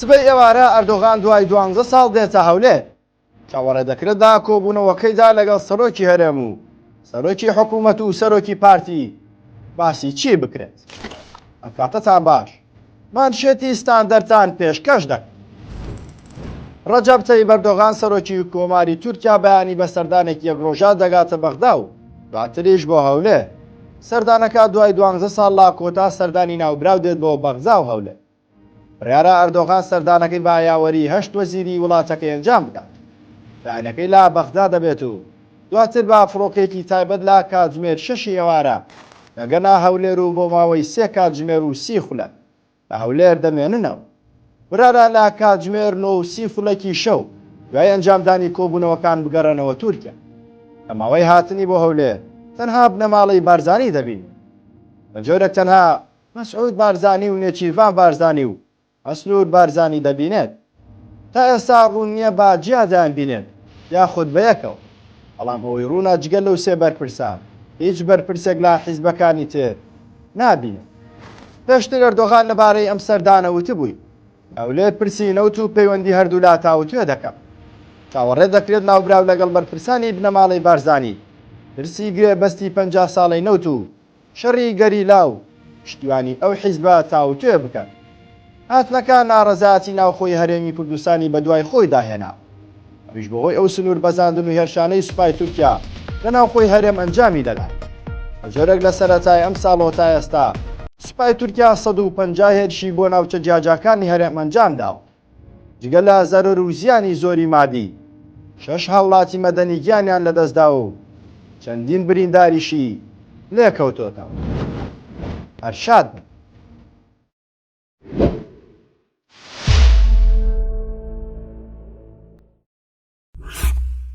سبەی ئێوارە ئەردۆغان دوای 12 ساڵ دێتە هەولێر. چاوەڕێ دەکرێتدا کۆبوونەوەکەیدا لەگەڵ سەرۆکی هەرێم و سەرۆکی حکوومەت و سەرۆکی پارتی باسی چی بکرێت. ئەم کاتەتان باش، مانشێتی ستاندەرتان پێشکەش دەکەن. ڕەجەب تەیب ئەردۆغان سەرۆکی کۆماری تورکیا بەیانی بە سەردانێکی یەکڕۆژە دەگاتە بەغدا و دواتریش بۆ هەولێر. سەردانەکە دوای 12 ساڵ لا کۆتا سەردانی ناوبراو دێت بۆ بەغزا و هەولێر. بڕیارە ئەردۆغان سەردانەکەی بە یاوەری 8 وەزیری وڵاتەکەی ئەنجام بدات. بەیانەکەی لا بەغدا دەبێت و دواتر بە فڕۆکێکی تایبەت لا کاتژمێر 6 ئێوارە لەگەنا هەولێر و بۆ ماوەی 3 کاتژمێر و 30 خولەک بە هەولێر دەمێننەوە. برارە لا کاتژمێر 9:30 خولەکی شەو دوای ئەنجامدانی کۆبوونەوەکان بگەڕێنەوە تورکیا. لە ماوەی هاتنی بۆ هەولێر تەنها بنەماڵەی بارزانی دەبین. بە جۆرێک تەنها مەسعود بارزانی و نێچیروان بارزانی و ئەسنور بارزانی دەبینێت. تا ئێستا ڕوون نییە با جیادان بینێت یاخود بەیەکەوە، بەڵام ئەوەی ڕوونە جگەل لەو سێ بەرپرسان هیچ بەرپرسێک لە حیزبەکانی تر نابینێت. پێشتر ئەردۆغان لەبارەی ئەم سەردانە وتبووی هەولێر پرسی نەوت و پەیوەندی هەردوو لا تاوتوێ دەکەم. چاوەڕێ دەکرێت ناوبراو لەگەڵ بەرپرسانی بنەماڵەی بارزانی پرسی گرێ بەستی 50 ساڵەی نەوت و شەڕی گەریلا و پشتیوانی ئەو حیزبە تاوتوێ بکەن. هاتنەکان ناڕەزایەتی ناوخۆی هەرێمی کوردستانی بە دوای خۆی داهێنا. ئەویش بەهۆی ئەو سنوور بەزاندن و هێرشانەی سوپای تورکیا لە ناوخۆی هەرێم ئەنجامی دەدات. بە جۆرێک لە سەرەتای ئەم ساڵەوە تا ئێستا سوپای تورکیا 150 هێرشی بۆ ناوچە جیاجاکانی هەرێم ئەنجام داوە. جگە لە زەرەر و زیانی زۆری مادی 6 هاوڵاتی مەدەنی گیانیان لەدەستدا و چەندین برینداریشی لێکەوتۆتەوە. هەرشاد بن.